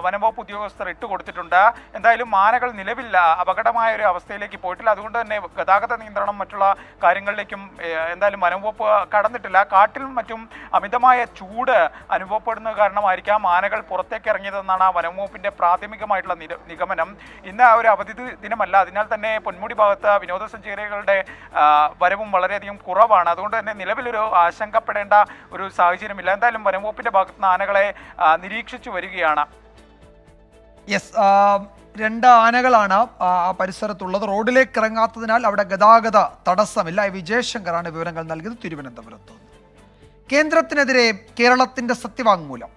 വനം വകുപ്പ് ഉദ്യോഗസ്ഥർ ഇട്ടുകൊടുത്തിട്ടുണ്ട്. എന്തായാലും ആനകൾ നിലവിൽ അപകടമായ ഒരു അവസ്ഥയിലേക്ക് പോയിട്ടില്ല. അതുകൊണ്ട് തന്നെ ഗതാഗത നിയന്ത്രണം മറ്റുള്ള കാര്യങ്ങളിലേക്കും എന്തായാലും വനംവകുപ്പ് കടന്നിട്ടില്ല. കാട്ടിലും മറ്റും അമിതമായ ചൂട് അനുഭവപ്പെടുന്നത് കാരണമായിരിക്കാം ആനകൾ പുറത്തേക്ക് ഇറങ്ങിയതെന്നാണ് വനംവകുപ്പിന്റെ പ്രാഥമികമായിട്ടുള്ള നിഗമനം. ഇന്ന് ഒരു അവധി ദിനമല്ല, അതിനാൽ തന്നെ പൊന്മുടി ഭാഗത്ത് വിനോദസഞ്ചാരികളുടെ വരവും വളരെയധികം കുറവാണ്. അതുകൊണ്ട് തന്നെ നിലവിലൊരു ആശങ്കപ്പെടേണ്ട ഒരു സാഹചര്യമില്ല. എന്തായാലും വനംവകുപ്പിന്റെ ഭാഗത്ത് നിന്ന് ആനകളെ നിരീക്ഷിച്ചു വരികയാണ്. യെസ്, 2 ആനകളാണ് ആ പരിസരത്തുള്ളത്. റോഡിലേക്ക് ഇറങ്ങാത്തതിനാൽ അവിടെ ഗതാഗത തടസ്സമില്ല. വിജയശങ്കറാണ് വിവരങ്ങൾ നൽകിയത് തിരുവനന്തപുരത്ത്. കേന്ദ്രത്തിനെതിരെ കേരളത്തിന്റെ സത്യവാങ്മൂലം.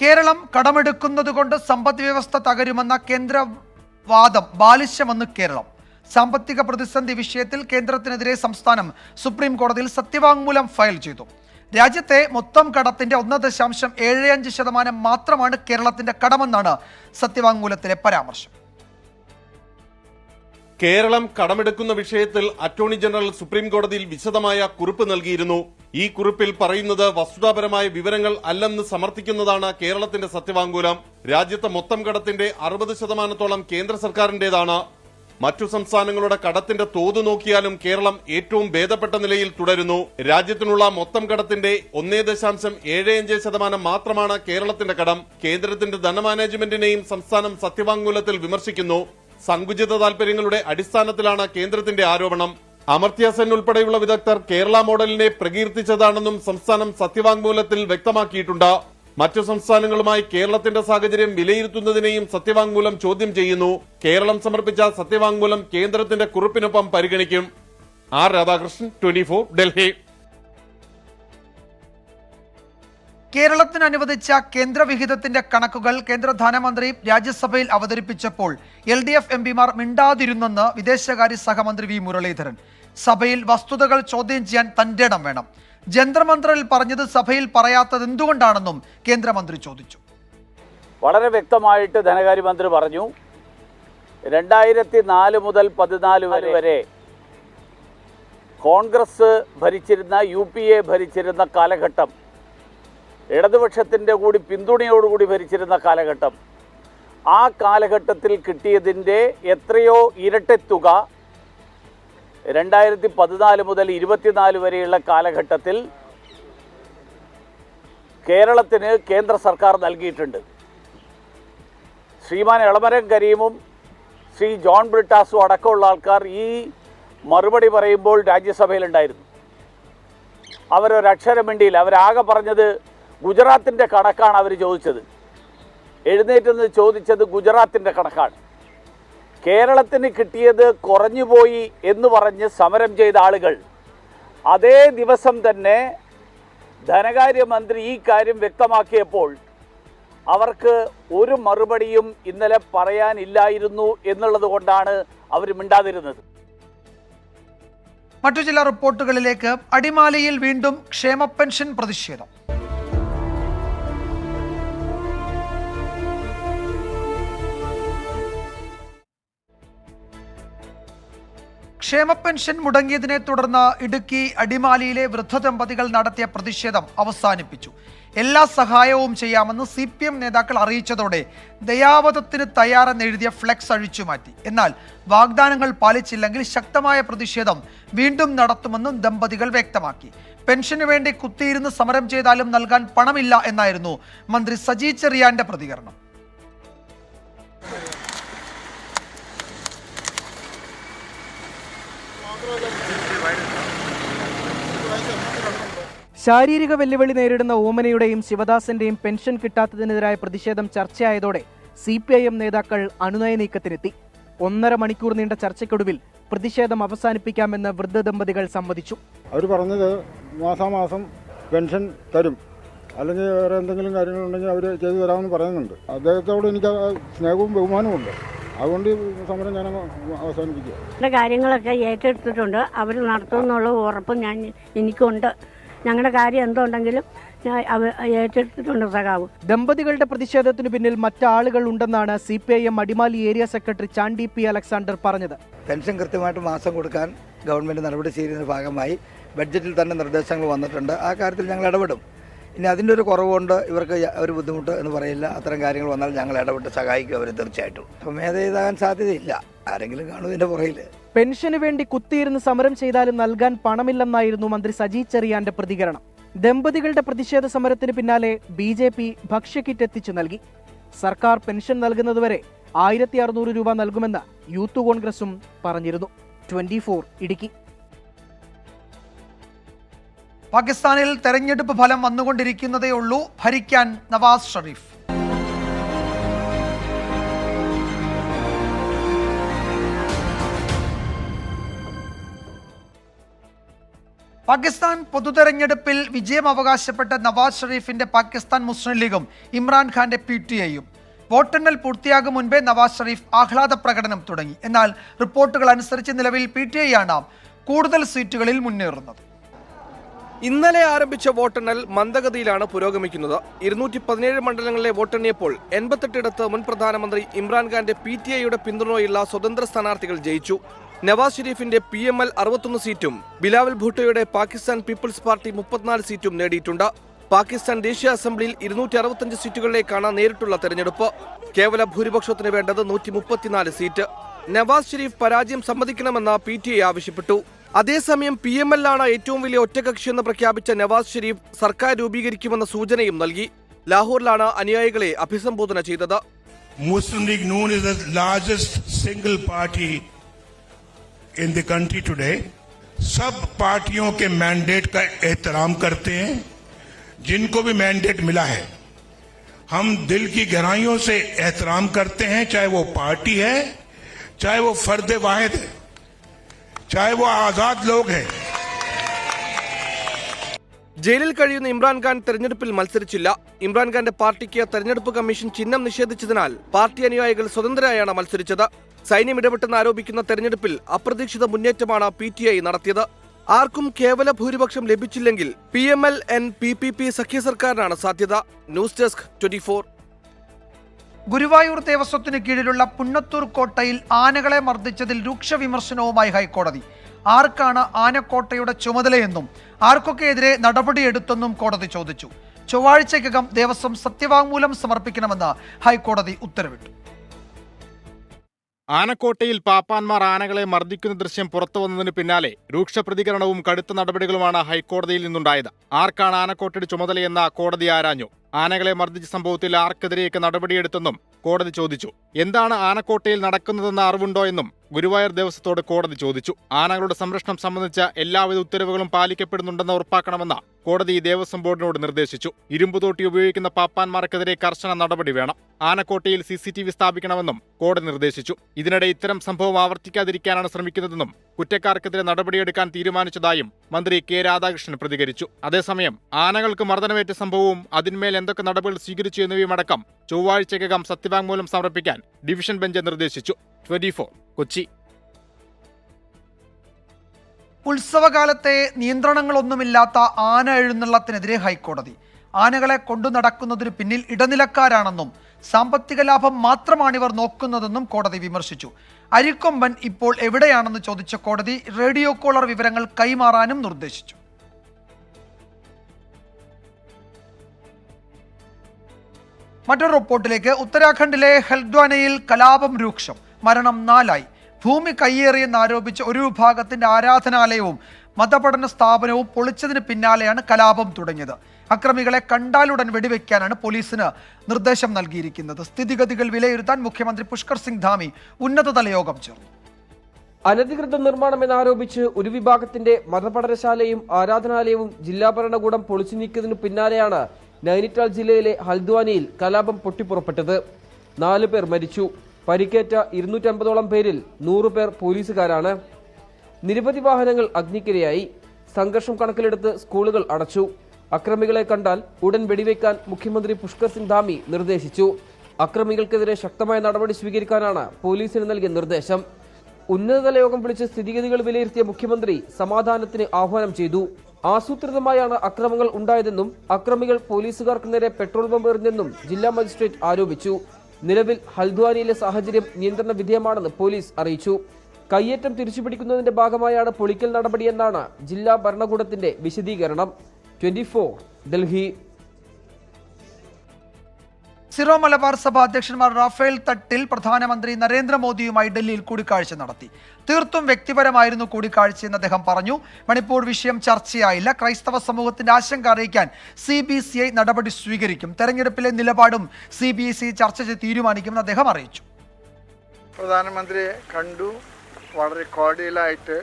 കേരളം കടമെടുക്കുന്നത് കൊണ്ട് സമ്പദ് വ്യവസ്ഥ തകരുമെന്ന കേന്ദ്രവാദം ബാലിശ്യമെന്ന് കേരളം. സാമ്പത്തിക പ്രതിസന്ധി വിഷയത്തിൽ കേന്ദ്രത്തിനെതിരെ സംസ്ഥാനം സുപ്രീം കോടതിയിൽ സത്യവാങ്മൂലം ഫയൽ ചെയ്തു. രാജ്യത്തെ മൊത്തം കടത്തിന്റെ 1.75% മാത്രമാണ് കേരളത്തിന്റെ കടമെന്നാണ് സത്യവാങ്മൂലത്തിലെ പരാമർശം. കേരളം കടമെടുക്കുന്ന വിഷയത്തിൽ അറ്റോർണി ജനറൽ സുപ്രീം കോടതിയിൽ വിശദമായ കുറിപ്പ് നൽകിയിരുന്നു. ഈ കുറിപ്പിൽ പറയുന്നത് വസ്തുതാപരമായ വിവരങ്ങൾ അല്ലെന്ന് സമർത്ഥിക്കുന്നതാണ് കേരളത്തിന്റെ സത്യവാങ്മൂലം. രാജ്യത്തെ മൊത്തം കടത്തിന്റെ 60% കേന്ദ്ര സർക്കാരിന്റേതാണ്. മറ്റു സംസ്ഥാനങ്ങളുടെ കടത്തിന്റെ തോത് നോക്കിയാലും കേരളം ഏറ്റവും ഭേദപ്പെട്ട നിലയിൽ തുടരുന്നു. രാജ്യത്തിനുള്ള മൊത്തം കടത്തിന്റെ 1.75% മാത്രമാണ് കേരളത്തിന്റെ കടം. കേന്ദ്രത്തിന്റെ ധനമാനേജ്മെന്റിനെയും സംസ്ഥാനം സത്യവാങ്മൂലത്തിൽ വിമർശിക്കുന്നു. സങ്കുചിത താൽപര്യങ്ങളുടെ അടിസ്ഥാനത്തിലാണ് കേന്ദ്രത്തിന്റെ ആരോപണം. അമർത്യ സെൻ ഉൾപ്പെടെയുള്ള വിദഗ്ധർ കേരള മോഡലിനെ പ്രകീർത്തിച്ചതാണെന്നും സംസ്ഥാനം സത്യവാങ്മൂലത്തിൽ വ്യക്തമാക്കിയിട്ടുണ്ട്. മറ്റു സംസ്ഥാനങ്ങളുമായി കേരളത്തിന്റെ സാഹചര്യം വിലയിരുത്തുന്നതിനെയും സത്യവാങ്മൂലം ചോദ്യം ചെയ്യുന്നു. കേരളം സമർപ്പിച്ച സത്യവാങ്മൂലം കേന്ദ്രത്തിന്റെ കുറിപ്പിനൊപ്പം പരിഗണിക്കും. ആർ രാധാകൃഷ്ണൻ, 24, ഡൽഹി. കേരളത്തിന് അനുവദിച്ച കേന്ദ്രവിഹിതത്തിന്റെ കണക്കുകൾ കേന്ദ്ര ധനമന്ത്രി രാജ്യസഭയിൽ അവതരിപ്പിച്ചപ്പോൾ LDF എംപിമാർ മിണ്ടാതിരുന്നെന്ന് വിദേശകാര്യ സഹമന്ത്രി വി മുരളീധരൻ. സഭയിൽ വസ്തുതകൾ ചോദ്യം ചെയ്യാൻ തന്റെ ഇടം വേണം. ജന്തർമന്ത്രിൽ പറഞ്ഞത് സഭയിൽ പറയാത്തത് എന്തുകൊണ്ടാണെന്നും കേന്ദ്രമന്ത്രി ചോദിച്ചു. വളരെ വ്യക്തമായിട്ട് ധനകാര്യമന്ത്രി പറഞ്ഞു, 2004 മുതൽ 2014 വരെ കോൺഗ്രസ് ഭരിച്ചിരുന്ന UPA ഭരിച്ചിരുന്ന കാലഘട്ടം, ഇടതുപക്ഷത്തിൻ്റെ കൂടി പിന്തുണയോടുകൂടി ഭരിച്ചിരുന്ന കാലഘട്ടം, ആ കാലഘട്ടത്തിൽ കിട്ടിയതിൻ്റെ എത്രയോ ഇരട്ടി തുക 2014 മുതൽ 24 വരെയുള്ള കാലഘട്ടത്തിൽ കേരളത്തിന് കേന്ദ്ര സർക്കാർ നൽകിയിട്ടുണ്ട്. ശ്രീമാൻ എളമരം കരീമും ശ്രീ ജോൺ ബ്രിട്ടാസും അടക്കമുള്ള ആൾക്കാർ ഈ മറുപടി പറയുമ്പോൾ രാജ്യസഭയിലുണ്ടായിരുന്നു. അവരൊരക്ഷരം മിണ്ടിയില്ല. അവരാകെ പറഞ്ഞത് ഗുജറാത്തിൻ്റെ കണക്കാണ് അവർ ചോദിച്ചത്. എഴുന്നേറ്റെന്ന് ചോദിച്ചത് ഗുജറാത്തിൻ്റെ കണക്കാണ്. കേരളത്തിന് കിട്ടിയത് കുറഞ്ഞുപോയി എന്ന് പറഞ്ഞ് സമരം ചെയ്ത ആളുകൾ അതേ ദിവസം തന്നെ ധനകാര്യമന്ത്രി ഈ കാര്യം വ്യക്തമാക്കിയപ്പോൾ അവർക്ക് ഒരു മറുപടിയും ഇന്നലെ പറയാനില്ലായിരുന്നു എന്നുള്ളത് കൊണ്ടാണ് അവർ മിണ്ടാതിരുന്നത്. മറ്റു ചില റിപ്പോർട്ടുകളിലേക്ക്. അടിമാലിയിൽ വീണ്ടും ക്ഷേമ പെൻഷൻ പ്രതിഷേധം. ക്ഷേമ പെൻഷൻ മുടങ്ങിയതിനെ തുടർന്ന് ഇടുക്കി അടിമാലിയിലെ വൃദ്ധ ദമ്പതികൾ നടത്തിയ പ്രതിഷേധം അവസാനിപ്പിച്ചു. എല്ലാ സഹായവും ചെയ്യാമെന്ന് CPM നേതാക്കൾ അറിയിച്ചതോടെ ദയാവധത്തിന് തയ്യാറെന്നെഴുതിയ ഫ്ലെക്സ് അഴിച്ചുമാറ്റി. എന്നാൽ വാഗ്ദാനങ്ങൾ പാലിച്ചില്ലെങ്കിൽ ശക്തമായ പ്രതിഷേധം വീണ്ടും നടത്തുമെന്നും ദമ്പതികൾ വ്യക്തമാക്കി. പെൻഷന് വേണ്ടി കുത്തിയിരുന്ന് സമരം ചെയ്താലും നൽകാൻ പണമില്ല എന്നായിരുന്നു മന്ത്രി സജി ചെറിയാന്റെ പ്രതികരണം. ശാരീരിക വെല്ലുവിളി നേരിടുന്ന ഓമനയുടെയും ശിവദാസന്റെയും പെൻഷൻ കിട്ടാത്തതിനെതിരായ പ്രതിഷേധം ചർച്ചയായതോടെ CPIM നേതാക്കൾ അനുനയ നീക്കത്തിനെത്തി. 1.5 മണിക്കൂർ നീണ്ട ചർച്ചയ്ക്കൊടുവിൽ പ്രതിഷേധം അവസാനിപ്പിക്കാമെന്ന് വൃദ്ധ ദമ്പതികൾ സമ്മതിച്ചു. അവർ പറഞ്ഞത് മാസാമാസം പെൻഷൻ തരും, അല്ലെങ്കിൽ വേറെ എന്തെങ്കിലും കാര്യങ്ങളുണ്ടെങ്കിൽ അവർ ചെയ്തു തരാമെന്ന് പറയുന്നുണ്ട്. അദ്ദേഹത്തോട് എനിക്ക് സ്നേഹവും ബഹുമാനവും ഉണ്ട്. അതുകൊണ്ട് സമരം ഞാൻ അവസാനിപ്പിക്കുക. കാര്യങ്ങളൊക്കെ ഏറ്റെടുത്തിട്ടുണ്ട്. അവർ നടത്തുമെന്നുള്ള ഉറപ്പും എനിക്കുണ്ട്. ഞങ്ങളുടെ കാര്യം എന്തുണ്ടെങ്കിലും ഏറ്റെടുത്തിട്ടുണ്ട് സഖാവ്. ദമ്പതികളുടെ പ്രതിഷേധത്തിനു പിന്നിൽ മറ്റാളുകൾ ഉണ്ടെന്നാണ് CPIM Adimali area secretary Chandy P. Alexander പറഞ്ഞത്. പെൻഷൻ കൃത്യമായിട്ട് മാസം കൊടുക്കാൻ ഗവൺമെൻറ് നടപടി ചെയ്യുന്നതിൻ്റെ ഭാഗമായി ബഡ്ജറ്റിൽ തന്നെ നിർദ്ദേശങ്ങൾ വന്നിട്ടുണ്ട്. ആ കാര്യത്തിൽ ഞങ്ങൾ ഇടപെടും. ഇനി അതിൻ്റെ ഒരു കുറവുകൊണ്ട് ഇവർക്ക് ഒരു ബുദ്ധിമുട്ട് എന്ന് പറയില്ല. അത്തരം കാര്യങ്ങൾ വന്നാൽ ഞങ്ങൾ ഇടപെട്ട് സഹായിക്കും അവർ തീർച്ചയായിട്ടും. സ്വമേധയാകാൻ സാധ്യതയില്ല. ആരെങ്കിലും കാണും ഇതിൻ്റെ പുറകിൽ. പെൻഷന് വേണ്ടി കുത്തിയിരുന്ന് സമരം ചെയ്താലും നൽകാൻ പണമില്ലെന്നായിരുന്നു മന്ത്രി സജി ചെറിയാന്റെ പ്രതികരണം. ദമ്പതികളുടെ പ്രതിഷേധ സമരത്തിന് പിന്നാലെ BJP ഭക്ഷ്യക്കിറ്റ് എത്തിച്ചു നൽകി. സർക്കാർ പെൻഷൻ നൽകുന്നതുവരെ 1600 രൂപ നൽകുമെന്ന് യൂത്ത് കോൺഗ്രസും പറഞ്ഞിരുന്നു. 24 ഇടുക്കി. പാകിസ്ഥാനിൽ തെരഞ്ഞെടുപ്പ് ഫലം വന്നുകൊണ്ടിരിക്കുന്നതേ ഉള്ളൂ. ഭരിക്കാൻ നവാസ് ഷെരീഫ്. പാകിസ്ഥാൻ പൊതുതെരഞ്ഞെടുപ്പിൽ വിജയം അവകാശപ്പെട്ട നവാസ് ഷെരീഫിന്റെ പാകിസ്ഥാൻ മുസ്ലിം ലീഗും ഇമ്രാൻഖാന്റെ PTIയും വോട്ടെണ്ണൽ പൂർത്തിയാകും മുൻപേ നവാസ് ഷെരീഫ് ആഹ്ലാദ പ്രകടനം തുടങ്ങി. എന്നാൽ റിപ്പോർട്ടുകൾ അനുസരിച്ച് നിലവിൽ PTI ആണ് കൂടുതൽ സീറ്റുകളിൽ മുന്നേറുന്നത്. ഇന്നലെ ആരംഭിച്ച വോട്ടെണ്ണൽ മന്ദഗതിയിലാണ് പുരോഗമിക്കുന്നത്. 217 മണ്ഡലങ്ങളിലെ വോട്ടെണ്ണിയപ്പോൾ 88ഇടത്ത് മുൻ പ്രധാനമന്ത്രി ഇമ്രാൻഖാന്റെ PTIയുടെ പിന്തുണയുള്ള സ്വതന്ത്ര സ്ഥാനാർത്ഥികൾ ജയിച്ചു. നവാസ് ഷെരീഫിന്റെ PML 61 സീറ്റും ബിലാവൽ ഭൂട്ടോയുടെ പാകിസ്ഥാൻ പീപ്പിൾസ് പാർട്ടി 34 സീറ്റും നേടിയിട്ടുണ്ട്. പാകിസ്ഥാൻ ദേശീയ അസംബ്ലിയിൽ 265 സീറ്റുകളിലേക്കാണ് നേരിട്ടുള്ള തെരഞ്ഞെടുപ്പ്. കേവല ഭൂരിപക്ഷത്തിന് വേണ്ടത് 134 സീറ്റ്. നവാസ് ഷെരീഫ് പരാജയം സമ്മതിക്കണമെന്ന് PTI ആവശ്യപ്പെട്ടു. അതേസമയം PML ആണ് ഏറ്റവും വലിയ ഒറ്റകക്ഷിയെന്ന് പ്രഖ്യാപിച്ച നവാസ് ഷെരീഫ് സർക്കാർ രൂപീകരിക്കുമെന്ന സൂചനയും നൽകി. ലാഹോറിലാണ് അനുയായികളെ അഭിസംബോധന ചെയ്തത്. Muslim League Noon is the largest single party in the country today. सब पार्टियों के मैंडेट का एहतराम करते हैं. जिनको भी मैंडेट मिला है हम दिल की गहराइयों से एहतराम करते हैं, चाहे वो पार्टी है, चाहे वो फर्द वाहिद है, चाहे वो आजाद लोग हैं. ജയിലിൽ കഴിയുന്ന ഇമ്രാൻഖാൻ തെരഞ്ഞെടുപ്പിൽ മത്സരിച്ചില്ല. ഇമ്രാൻഖാന്റെ പാർട്ടിക്ക് തെരഞ്ഞെടുപ്പ് കമ്മീഷൻ ചിഹ്നം നിഷേധിച്ചതിനാൽ പാർട്ടി അനുയായികൾ സ്വതന്ത്രരായാണ് മത്സരിച്ചത്. സൈന്യം ഇടപെട്ടെന്ന് ആരോപിക്കുന്ന തെരഞ്ഞെടുപ്പിൽ അപ്രതീക്ഷിത മുന്നേറ്റമാണ് PTI നടത്തിയത്. ആർക്കും കേവല ഭൂരിപക്ഷം ലഭിച്ചില്ലെങ്കിൽ PMLN PPP സഖ്യ സർക്കാരിനാണ് സാധ്യത. News desk 24. ഗുരുവായൂർ ദേവസ്വത്തിന് കീഴിലുള്ള പുന്നത്തൂർ കോട്ടയിൽ ആനകളെ മർദ്ദിച്ചതിൽ രൂക്ഷ വിമർശനവുമായി ഹൈക്കോടതി. ആർക്കാണ് ആനക്കോട്ടയുടെ ചുമതലയെന്നും ആർക്കൊക്കെതിരെ നടപടിയെടുത്തെന്നും കോടതി ചോദിച്ചു. ചൊവ്വാഴ്ചയ്ക്കകം ദേവസ്വം സത്യവാങ്മൂലം സമർപ്പിക്കണമെന്ന് ഹൈക്കോടതി ഉത്തരവിട്ടു. ആനക്കോട്ടയിൽ പാപ്പാന്മാർ ആനകളെ മർദ്ദിക്കുന്ന ദൃശ്യം പുറത്തുവന്നതിന് പിന്നാലെ രൂക്ഷ പ്രതികരണവും കടുത്ത നടപടികളുമാണ് ഹൈക്കോടതിയിൽ നിന്നുണ്ടായത്. ആർക്കാണ് ആനക്കോട്ടയുടെ ചുമതലയെന്ന കോടതി ആരാഞ്ഞു. ആനകളെ മർദ്ദിച്ച സംഭവത്തിൽ ആർക്കെതിരെയൊക്കെ നടപടിയെടുത്തെന്നും കോടതി ചോദിച്ചു. എന്താണ് ആനക്കോട്ടയിൽ നടക്കുന്നതെന്ന അറിവുണ്ടോ എന്നും ഗുരുവായൂർ ദേവസ്വത്തോട് കോടതി ചോദിച്ചു. ആനകളുടെ സംരക്ഷണം സംബന്ധിച്ച എല്ലാവിധ ഉത്തരവുകളും പാലിക്കപ്പെടുന്നുണ്ടെന്ന് ഉറപ്പാക്കണമെന്ന് കോടതി ദേവസ്വം ബോർഡിനോട് നിർദ്ദേശിച്ചു. ഇരുമ്പുതോട്ടി ഉപയോഗിക്കുന്ന പാപ്പാന്മാർക്കെതിരെ കർശന നടപടി വേണം. ആനക്കോട്ടയിൽ CCTV സ്ഥാപിക്കണമെന്നും കോടതി നിർദ്ദേശിച്ചു. ഇതിനിടെ ഇത്തരം സംഭവം ആവർത്തിക്കാതിരിക്കാനാണ് ശ്രമിക്കുന്നതെന്നും കുറ്റക്കാർക്കെതിരെ നടപടിയെടുക്കാൻ തീരുമാനിച്ചതായും മന്ത്രി K. രാധാകൃഷ്ണൻ പ്രതികരിച്ചു. അതേസമയം ആനകൾക്ക് മർദ്ദനമേറ്റ സംഭവവും അതിന്മേൽ എന്തൊക്കെ നടപടികൾ സ്വീകരിച്ചു എന്നിവയുമടക്കം ചൊവ്വാഴ്ചയ്ക്കകം സത്യവാങ്മൂലം സമർപ്പിക്കാൻ ഡിവിഷൻ ബെഞ്ച് നിർദ്ദേശിച്ചു. 24 കൊച്ചി. ഉത്സവകാലത്തെ നിയന്ത്രണങ്ങളൊന്നുമില്ലാത്ത ആന എഴുന്നള്ളത്തിനെതിരെ ഹൈക്കോടതി. ആനകളെ കൊണ്ടു നടക്കുന്നതിന് പിന്നിൽ ഇടനിലക്കാരാണെന്നും സാമ്പത്തിക ലാഭം മാത്രമാണിവർ നോക്കുന്നതെന്നും കോടതി വിമർശിച്ചു. അരിക്കൊമ്പൻ ഇപ്പോൾ എവിടെയാണെന്ന് ചോദിച്ച കോടതി റേഡിയോ കോളർ വിവരങ്ങൾ കൈമാറാനും നിർദ്ദേശിച്ചു. മറ്റൊരു റിപ്പോർട്ടിലേക്ക്. ഉത്തരാഖണ്ഡിലെ ഹൽദ്വാനിയിൽ കലാപം രൂക്ഷം. മരണം 4ആയി. ഭൂമി കയ്യേറിയെന്നാരോപിച്ച് ഒരു വിഭാഗത്തിന്റെ ആരാധനാലയവും മതപഠന സ്ഥാപനവും പൊളിച്ചതിന് പിന്നാലെയാണ് കലാപം തുടങ്ങിയത്. അക്രമികളെ കണ്ടാലുടൻ വെടിവെക്കാനാണ് പോലീസിന് നിർദ്ദേശം നൽകിയിരിക്കുന്നത്. സ്ഥിതിഗതികൾ വിലയിരുത്താൻ മുഖ്യമന്ത്രി പുഷ്കർ സിംഗ് ധാമി ഉന്നതതല യോഗം ചേർന്നു. അനധികൃത നിർമ്മാണമെന്നാരോപിച്ച് ഒരു വിഭാഗത്തിന്റെ മതപഠനശാലയും ആരാധനാലയവും ജില്ലാ ഭരണകൂടം പൊളിച്ചു നീക്കിയതിനു പിന്നാലെയാണ് നൈനിറ്റാൾ ജില്ലയിലെ ഹൽദ്വാനിയിൽ കലാപം പൊട്ടിപ്പുറപ്പെട്ടത്. 4 പേർ മരിച്ചു. പരിക്കേറ്റ 250ഓളം പേരിൽ 100 പേർ പോലീസുകാരാണ്. നിരവധി വാഹനങ്ങൾ അഗ്നിക്കിരയായി. സംഘർഷം കണക്കിലെടുത്ത് സ്കൂളുകൾ അടച്ചു. അക്രമികളെ കണ്ടാൽ ഉടൻ വെടിവെക്കാൻ മുഖ്യമന്ത്രി പുഷ്കർ സിംഗ് ധാമി നിർദ്ദേശിച്ചു. അക്രമികൾക്കെതിരെ ശക്തമായ നടപടി സ്വീകരിക്കാനാണ് പോലീസിന് നൽകിയ നിർദ്ദേശം. ഉന്നതതല യോഗം വിളിച്ച് സ്ഥിതിഗതികൾ വിലയിരുത്തിയ മുഖ്യമന്ത്രി സമാധാനത്തിന് ആഹ്വാനം ചെയ്തു. ആസൂത്രിതമായാണ് അക്രമങ്ങൾ ഉണ്ടായതെന്നും അക്രമികൾ പോലീസുകാർക്ക് നേരെ പെട്രോൾ ബോംബ് എറിഞ്ഞെന്നും ജില്ലാ മജിസ്ട്രേറ്റ് ആരോപിച്ചു. നിലവിൽ ഹൽദ്വാനിയിലെ സാഹചര്യം നിയന്ത്രണ വിധേയമാണെന്ന് പോലീസ് അറിയിച്ചു. കയ്യേറ്റം തിരിച്ചുപിടിക്കുന്നതിന്റെ ഭാഗമായാണ് പൊളിക്കൽ നടപടിയെന്നാണ് ജില്ലാ ഭരണകൂടത്തിന്റെ വിശദീകരണം. 24 ഡൽഹി. സിറോ മലബാർ സഭ അധ്യക്ഷന്മാർ റാഫേൽ തട്ടിൽ പ്രധാനമന്ത്രി നരേന്ദ്രമോദിയുമായി ഡൽഹിയിൽ കൂടിക്കാഴ്ച നടത്തി. തീർത്തും വ്യക്തിപരമായിരുന്നു കൂടിക്കാഴ്ചയെന്ന് അദ്ദേഹം പറഞ്ഞു. മണിപ്പൂർ വിഷയം ചർച്ചയായില്ല. ക്രൈസ്തവ സമൂഹത്തിന്റെ ആശങ്ക അറിയിക്കാൻ CBCI നടപടി സ്വീകരിക്കും. തെരഞ്ഞെടുപ്പിലെ നിലപാടും CBCI ചർച്ച ചെയ്ത് തീരുമാനിക്കുമെന്ന് അദ്ദേഹം അറിയിച്ചു. പ്രധാനമന്ത്രിയെ കണ്ടു. വളരെ കോർഡിയലായിട്ട്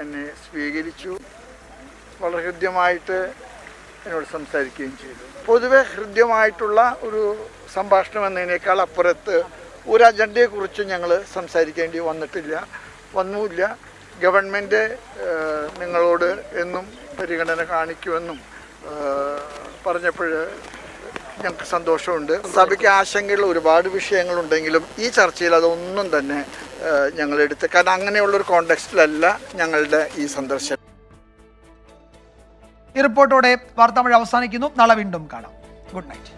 എന്നെ സ്വീകരിച്ചു. വളരെ ഹൃദ്യമായിട്ട് എന്നോട് സംസാരിക്കുകയും ചെയ്തു. പൊതുവെ ഹൃദ്യമായിട്ടുള്ള ഒരു സംഭാഷണം എന്നതിനേക്കാൾ അപ്പുറത്ത് ഒരു അജണ്ടയെക്കുറിച്ച് ഞങ്ങൾ സംസാരിക്കേണ്ടി വന്നുമില്ല. ഗവൺമെൻറ് നിങ്ങളോട് എന്നും പരിഗണന കാണിക്കുമെന്നും പറഞ്ഞപ്പോൾ ഞങ്ങൾക്ക് സന്തോഷമുണ്ട്. സഭയ്ക്ക് ആശങ്കയുള്ള ഒരുപാട് വിഷയങ്ങളുണ്ടെങ്കിലും ഈ ചർച്ചയിൽ അതൊന്നും തന്നെ ഞങ്ങളെടുത്ത്, കാരണം അങ്ങനെയുള്ളൊരു കോണ്ടെക്സ്റ്റിലല്ല ഞങ്ങളുടെ ഈ സന്ദർശനം. ഈ റിപ്പോർട്ടോടെ വാർത്താമഴ അവസാനിക്കുന്നു. നാളെ വീണ്ടും കാണാം. Good night.